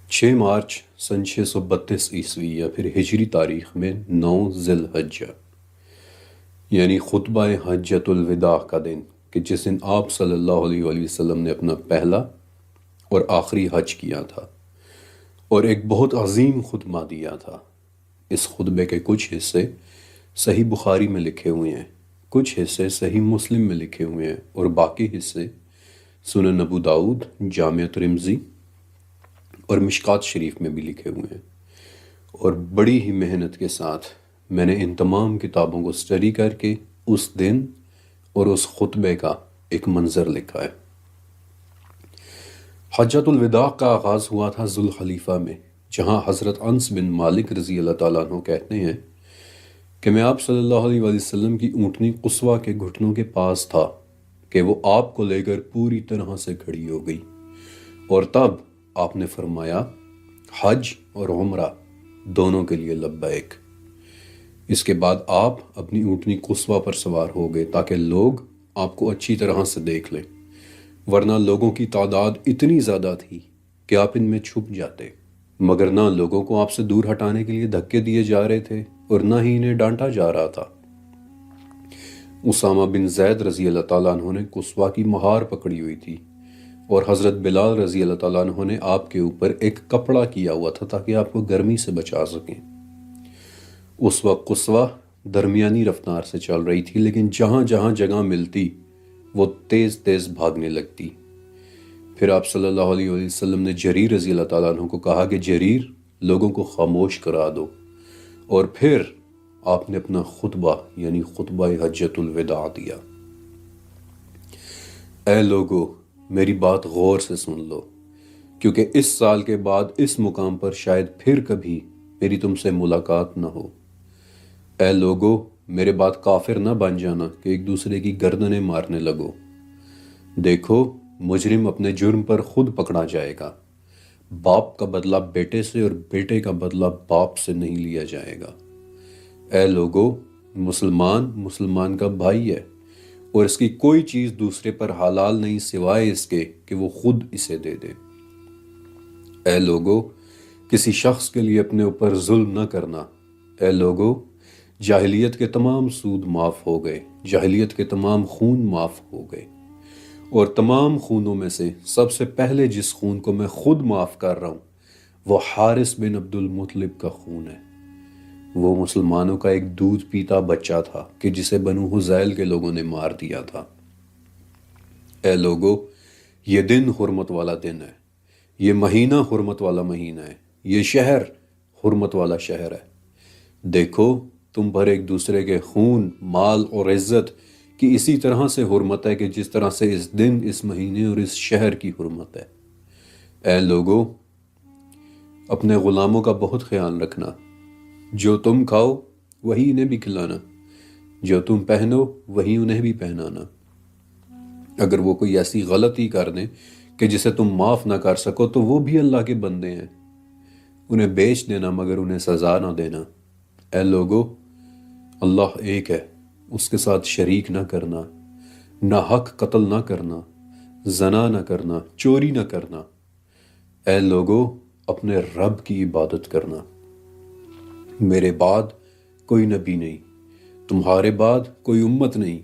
6 مارچ سن 632 یا پھر ہجری تاریخ میں 9 ذی الحجہ، یعنی خطبہ حجۃ الوداع کا دن، کہ جس دن آپ صلی اللہ علیہ وآلہ وسلم نے اپنا پہلا اور آخری حج کیا تھا اور ایک بہت عظیم خطبہ دیا تھا۔ اس خطبے کے کچھ حصے صحیح بخاری میں لکھے ہوئے ہیں، کچھ حصے صحیح مسلم میں لکھے ہوئے ہیں، اور باقی حصے سنن ابو داؤد، جامع ترمذی اور مشکات شریف میں بھی لکھے ہوئے ہیں۔ اور بڑی ہی محنت کے ساتھ میں نے ان تمام کتابوں کو اسٹڈی کر کے اس دن اور اس خطبے کا ایک منظر لکھا ہے۔ حجۃ الوداع کا آغاز ہوا تھا ذوالحلیفہ میں، جہاں حضرت انس بن مالک رضی اللہ تعالیٰ عنہ کہتے ہیں کہ میں آپ صلی اللہ علیہ وآلہ وسلم کی اونٹنی قصوہ کے گھٹنوں کے پاس تھا کہ وہ آپ کو لے کر پوری طرح سے کھڑی ہو گئی، اور تب آپ نے فرمایا حج اور عمرہ دونوں کے لیے لبیک۔ اس کے بعد آپ اپنی اونٹنی قصوہ پر سوار ہو گئے تاکہ لوگ آپ کو اچھی طرح سے دیکھ لیں، ورنہ لوگوں کی تعداد اتنی زیادہ تھی کہ آپ ان میں چھپ جاتے، مگر نہ لوگوں کو آپ سے دور ہٹانے کے لیے دھکے دیے جا رہے تھے اور نہ ہی انہیں ڈانٹا جا رہا تھا۔ اسامہ بن زید رضی اللہ تعالیٰ عنہ نے قصوہ کی مہار پکڑی ہوئی تھی، اور حضرت بلال رضی اللہ تعالیٰ عنہ نے آپ کے اوپر ایک کپڑا کیا ہوا تھا تاکہ آپ کو گرمی سے بچا سکیں۔ اس وقت قصوہ درمیانی رفتار سے چل رہی تھی، لیکن جہاں جہاں جگہ ملتی وہ تیز تیز بھاگنے لگتی۔ پھر آپ صلی اللہ علیہ وآلہ وسلم نے جریر رضی اللہ تعالیٰ عنہ کو کہا کہ جریر، لوگوں کو خاموش کرا دو، اور پھر آپ نے اپنا خطبہ یعنی خطبہ حجۃ الوداع دیا۔ اے لوگو، میری بات غور سے سن لو، کیونکہ اس سال کے بعد اس مقام پر شاید پھر کبھی میری تم سے ملاقات نہ ہو۔ اے لوگو، میرے بعد کافر نہ بن جانا کہ ایک دوسرے کی گردنیں مارنے لگو۔ دیکھو، مجرم اپنے جرم پر خود پکڑا جائے گا۔ باپ کا بدلہ بیٹے سے اور بیٹے کا بدلہ باپ سے نہیں لیا جائے گا۔ اے لوگو، مسلمان کا بھائی ہے، اور اس کی کوئی چیز دوسرے پر حلال نہیں سوائے اس کے کہ وہ خود اسے دے دے۔ اے لوگو، کسی شخص کے لیے اپنے اوپر ظلم نہ کرنا۔ اے لوگو، جاہلیت کے تمام سود معاف ہو گئے، جاہلیت کے تمام خون معاف ہو گئے، اور تمام خونوں میں سے سب سے پہلے جس خون کو میں خود معاف کر رہا ہوں وہ حارث بن عبد المطلب کا خون ہے۔ وہ مسلمانوں کا ایک دودھ پیتا بچہ تھا کہ جسے بنو حذیل کے لوگوں نے مار دیا تھا۔ اے لوگو، یہ دن حرمت والا دن ہے، یہ مہینہ حرمت والا مہینہ ہے، یہ شہر حرمت والا شہر ہے۔ دیکھو، تم پر ایک دوسرے کے خون، مال اور عزت کی اسی طرح سے حرمت ہے کہ جس طرح سے اس دن، اس مہینے اور اس شہر کی حرمت ہے۔ اے لوگو، اپنے غلاموں کا بہت خیال رکھنا۔ جو تم کھاؤ وہی انہیں بھی کھلانا، جو تم پہنو وہی انہیں بھی پہنانا۔ اگر وہ کوئی ایسی غلطی کر دیں کہ جسے تم معاف نہ کر سکو تو وہ بھی اللہ کے بندے ہیں، انہیں بیچ دینا مگر انہیں سزا نہ دینا۔ اے لوگو، اللہ ایک ہے، اس کے ساتھ شریک نہ کرنا، ناحق قتل نہ کرنا، زنا نہ کرنا، چوری نہ کرنا۔ اے لوگو، اپنے رب کی عبادت کرنا۔ میرے بعد کوئی نبی نہیں، تمہارے بعد کوئی امت نہیں۔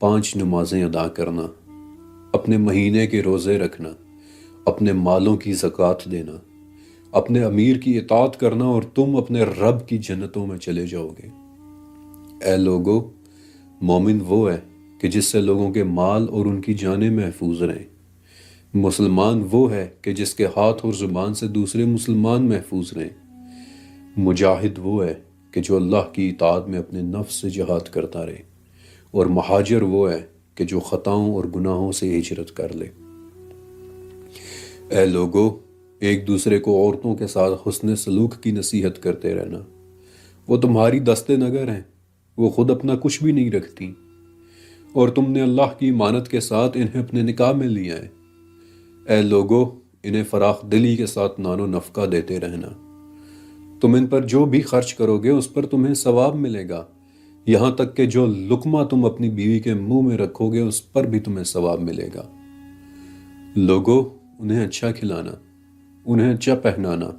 5 نمازیں ادا کرنا، اپنے مہینے کے روزے رکھنا، اپنے مالوں کی زکوٰۃ دینا، اپنے امیر کی اطاعت کرنا، اور تم اپنے رب کی جنتوں میں چلے جاؤ گے۔ اے لوگو، مومن وہ ہے کہ جس سے لوگوں کے مال اور ان کی جانیں محفوظ رہیں۔ مسلمان وہ ہے کہ جس کے ہاتھ اور زبان سے دوسرے مسلمان محفوظ رہیں۔ مجاہد وہ ہے کہ جو اللہ کی اطاعت میں اپنے نفس سے جہاد کرتا رہے، اور مہاجر وہ ہے کہ جو خطاؤں اور گناہوں سے ہجرت کر لے۔ اے لوگو، ایک دوسرے کو عورتوں کے ساتھ حسن سلوک کی نصیحت کرتے رہنا۔ وہ تمہاری دست نگر ہیں، وہ خود اپنا کچھ بھی نہیں رکھتی، اور تم نے اللہ کی امانت کے ساتھ انہیں اپنے نکاح میں لیا ہے۔ اے لوگو، انہیں فراخ دلی کے ساتھ نان و نفقہ دیتے رہنا۔ تم ان پر جو بھی خرچ کرو گے اس پر تمہیں ثواب ملے گا، یہاں تک کہ جو لقمہ تم اپنی بیوی کے منہ میں رکھو گے اس پر بھی تمہیں ثواب ملے گا۔ لوگو، انہیں اچھا کھلانا۔ انہیں اچھا پہنانا۔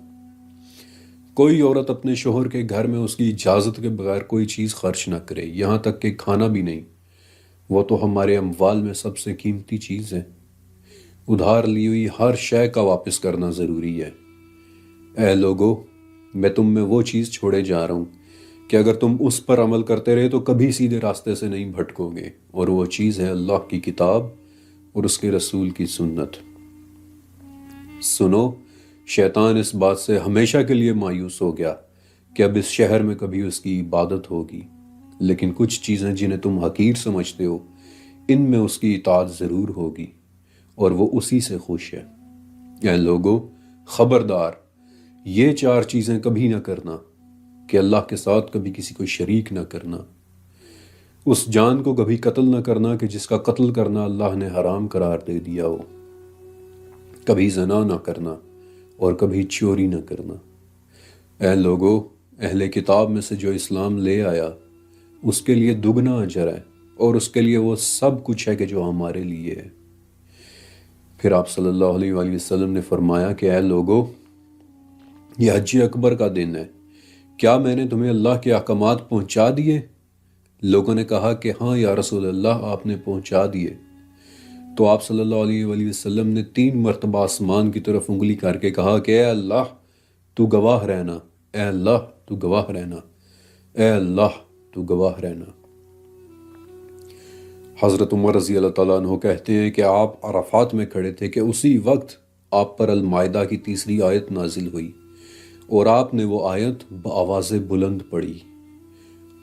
کوئی عورت اپنے شوہر کے گھر میں اس کی اجازت کے بغیر کوئی چیز خرچ نہ کرے، یہاں تک کہ کھانا بھی نہیں۔ وہ تو ہمارے اموال میں سب سے قیمتی چیز ہے۔ ادھار لی ہوئی ہر شے کا واپس کرنا ضروری ہے۔ اے لوگو، میں تم میں وہ چیز چھوڑے جا رہا ہوں کہ اگر تم اس پر عمل کرتے رہے تو کبھی سیدھے راستے سے نہیں بھٹکو گے، اور وہ چیز ہے اللہ کی کتاب اور اس کے رسول کی سنت۔ سنو، شیطان اس بات سے ہمیشہ کے لیے مایوس ہو گیا کہ اب اس شہر میں کبھی اس کی عبادت ہوگی، لیکن کچھ چیزیں جنہیں تم حقیر سمجھتے ہو ان میں اس کی اطاعت ضرور ہوگی، اور وہ اسی سے خوش ہے۔ اے لوگو، خبردار، یہ 4 چیزیں کبھی نہ کرنا کہ اللہ کے ساتھ کبھی کسی کو شریک نہ کرنا، اس جان کو کبھی قتل نہ کرنا کہ جس کا قتل کرنا اللہ نے حرام قرار دے دیا ہو، کبھی زنا نہ کرنا، اور کبھی چوری نہ کرنا۔ اے لوگو، اہل کتاب میں سے جو اسلام لے آیا اس کے لیے دگنا اجر ہے، اور اس کے لیے وہ سب کچھ ہے کہ جو ہمارے لیے ہے۔ پھر آپ صلی اللہ علیہ وآلہ وسلم نے فرمایا کہ اے لوگو، یہ حج اکبر کا دن ہے، کیا میں نے تمہیں اللہ کے احکامات پہنچا دیے؟ لوگوں نے کہا کہ ہاں یا رسول اللہ، آپ نے پہنچا دیے۔ تو آپ صلی اللہ علیہ وآلہ وسلم نے 3 مرتبہ آسمان کی طرف انگلی کر کے کہا کہ اے اللہ تو گواہ رہنا، اے اللہ تو گواہ رہنا، اے اللہ تو گواہ رہنا۔ حضرت عمر رضی اللہ تعالیٰ عنہ کہتے ہیں کہ آپ عرفات میں کھڑے تھے کہ اسی وقت آپ پر المائدہ کی 3 آیت نازل ہوئی، اور آپ نے وہ آیت بآواز بلند پڑھی،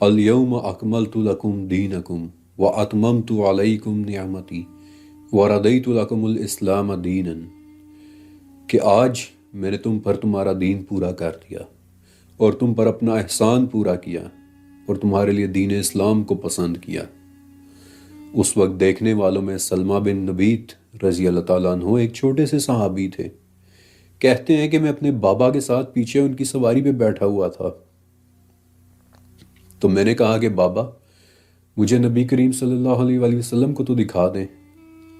الیوم اکملت لکم دینکم واتممت علیکم نعمتی وردیت لکم الاسلام دینا، کہ آج میں نے تم پر تمہارا دین پورا کر دیا اور تم پر اپنا احسان پورا کیا اور تمہارے لیے دین اسلام کو پسند کیا۔ اس وقت دیکھنے والوں میں سلمہ بن نبیت رضی اللہ تعالیٰ عنہ ایک چھوٹے سے صحابی تھے۔ کہتے ہیں کہ میں اپنے بابا کے ساتھ پیچھے ان کی سواری پہ بیٹھا ہوا تھا، تو میں نے کہا کہ بابا، مجھے نبی کریم صلی اللہ علیہ وآلہ وسلم کو تو دکھا دیں۔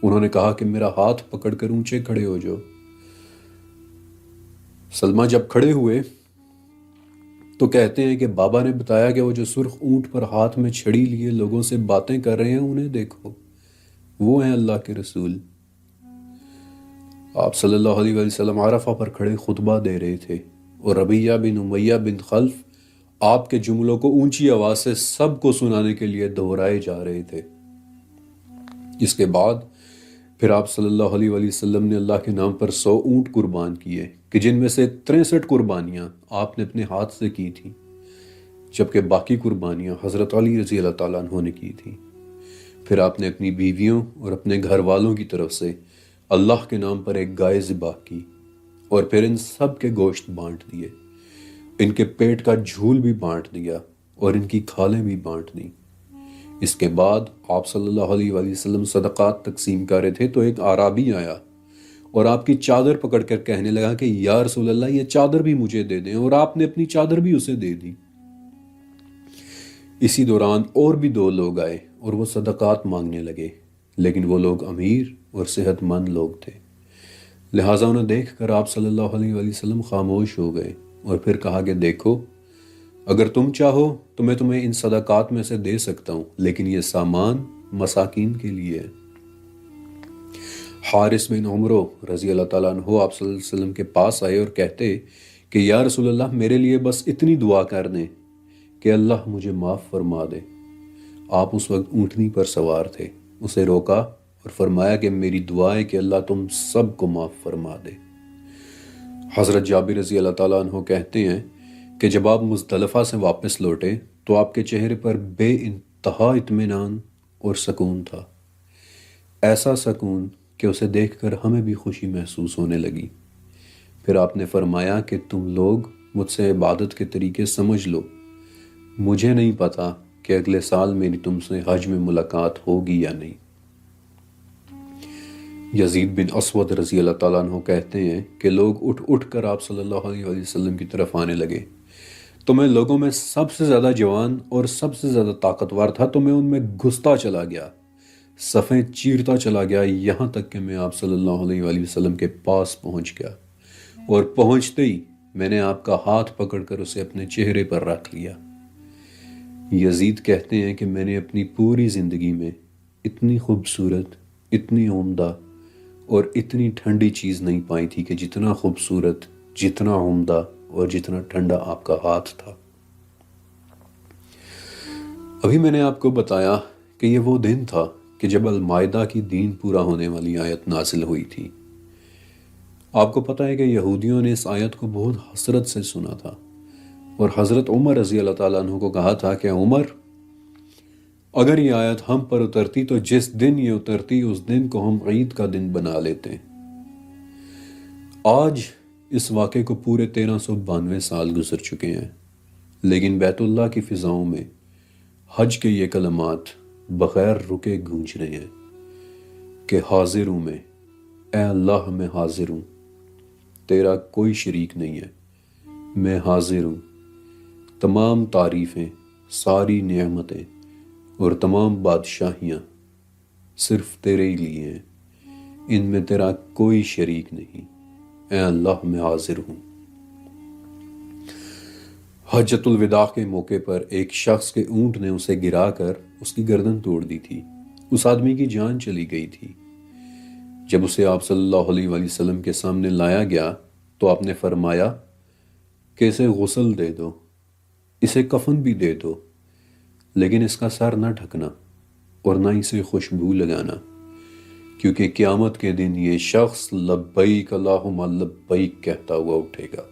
انہوں نے کہا کہ میرا ہاتھ پکڑ کر اونچے کھڑے ہو جاؤ۔ سلمہ جب کھڑے ہوئے تو کہتے ہیں کہ بابا نے بتایا کہ وہ جو سرخ اونٹ پر ہاتھ میں چھڑی لیے لوگوں سے باتیں کر رہے ہیں، انہیں دیکھو، وہ ہیں اللہ کے رسول۔ آپ صلی اللہ علیہ وآلہ وسلم عرفہ پر کھڑے خطبہ دے رہے تھے، اور ربیہ بن امیہ بن خلف آپ کے جملوں کو اونچی آواز سے سب کو سنانے کے لیے دہرائے جا رہے تھے۔ اس کے بعد پھر آپ صلی اللہ علیہ وآلہ وسلم نے اللہ کے نام پر 100 اونٹ قربان کیے، کہ جن میں سے 63 قربانیاں آپ نے اپنے ہاتھ سے کی تھیں، جبکہ باقی قربانیاں حضرت علی رضی اللہ تعالیٰ عنہ نے کی تھیں۔ پھر آپ نے اپنی بیویوں اور اپنے گھر والوں کی طرف سے اللہ کے نام پر ایک گائے ذبح کی، اور پھر ان سب کے گوشت بانٹ دیے، ان کے پیٹ کا جھول بھی بانٹ دیا اور ان کی کھالیں بھی بانٹ دیں۔ اس کے بعد آپ صلی اللہ علیہ وآلہ وسلم صدقات تقسیم کر رہے تھے تو ایک اعرابی آیا اور آپ کی چادر پکڑ کر کہنے لگا کہ یا رسول اللہ، یہ چادر بھی مجھے دے دیں، اور آپ نے اپنی چادر بھی اسے دے دی۔ اسی دوران اور بھی 2 لوگ آئے اور وہ صدقات مانگنے لگے، لیکن وہ لوگ امیر اور صحت مند لوگ تھے، لہٰذا انہیں دیکھ کر آپ صلی اللہ علیہ وآلہ وسلم خاموش ہو گئے، اور پھر کہا کہ دیکھو، اگر تم چاہو تو میں تمہیں ان صدقات میں سے دے سکتا ہوں، لیکن یہ سامان مساکین کے لیے ہے۔ حارث بن عمرو رضی اللہ تعالیٰ عنہ آپ صلی اللہ علیہ وسلم کے پاس آئے اور کہتے کہ یا رسول اللہ، میرے لیے بس اتنی دعا کر دیں کہ اللہ مجھے معاف فرما دے۔ آپ اس وقت اونٹنی پر سوار تھے، اسے روکا اور فرمایا کہ میری دعا ہے کہ اللہ تم سب کو معاف فرما دے۔ حضرت جابر رضی اللہ تعالیٰ عنہ کہتے ہیں کہ جب آپ مزدلفہ سے واپس لوٹے تو آپ کے چہرے پر بے انتہا اطمینان اور سکون تھا، ایسا سکون کہ اسے دیکھ کر ہمیں بھی خوشی محسوس ہونے لگی۔ پھر آپ نے فرمایا کہ تم لوگ مجھ سے عبادت کے طریقے سمجھ لو، مجھے نہیں پتا کہ اگلے سال میری تم سے حج میں ملاقات ہوگی یا نہیں۔ یزید بن اسود رضی اللہ تعالیٰ عنہ کہتے ہیں کہ لوگ اٹھ اٹھ کر آپ صلی اللہ علیہ وآلہ وسلم کی طرف آنے لگے، تو میں لوگوں میں سب سے زیادہ جوان اور سب سے زیادہ طاقتور تھا، تو میں ان میں گھستا چلا گیا، صفیں چیرتا چلا گیا، یہاں تک کہ میں آپ صلی اللہ علیہ وآلہ وسلم کے پاس پہنچ گیا اور پہنچتے ہی میں نے آپ کا ہاتھ پکڑ کر اسے اپنے چہرے پر رکھ لیا۔ یزید کہتے ہیں کہ میں نے اپنی پوری زندگی میں اتنی خوبصورت، اتنی عمدہ اور اتنی ٹھنڈی چیز نہیں پائی تھی کہ جتنا خوبصورت، جتنا عمدہ اور جتنا ٹھنڈا آپ کا ہاتھ تھا۔ ابھی میں نے آپ کو بتایا کہ یہ وہ دن تھا کہ جب المائدہ کی دین پورا ہونے والی آیت نازل ہوئی تھی۔ آپ کو پتہ ہے کہ یہودیوں نے اس آیت کو بہت حسرت سے سنا تھا، اور حضرت عمر رضی اللہ تعالیٰ عنہ کو کہا تھا کہ عمر، اگر یہ آیت ہم پر اترتی تو جس دن یہ اترتی اس دن کو ہم عید کا دن بنا لیتے۔ آج اس واقعے کو پورے 1392 سال گزر چکے ہیں، لیکن بیت اللہ کی فضاؤں میں حج کے یہ کلمات بغیر رکے گونج رہے ہیں کہ حاضر ہوں میں، اے اللہ میں حاضر ہوں، تیرا کوئی شریک نہیں ہے، میں حاضر ہوں، تمام تعریفیں، ساری نعمتیں اور تمام بادشاہیاں صرف تیرے ہی لیے ہیں، ان میں تیرا کوئی شریک نہیں، اے اللہ میں حاضر ہوں۔ حجۃ الوداع کے موقع پر ایک شخص کے اونٹ نے اسے گرا کر اس کی گردن توڑ دی تھی، اس آدمی کی جان چلی گئی تھی۔ جب اسے آپ صلی اللہ علیہ وآلہ وسلم کے سامنے لایا گیا تو آپ نے فرمایا کہ اسے غسل دے دو، اسے کفن بھی دے دو، لیکن اس کا سر نہ ڈھکنا اور نہ اسے خوشبو لگانا، کیونکہ قیامت کے دن یہ شخص لبیک اللہم لبیک کہتا ہوا اٹھے گا۔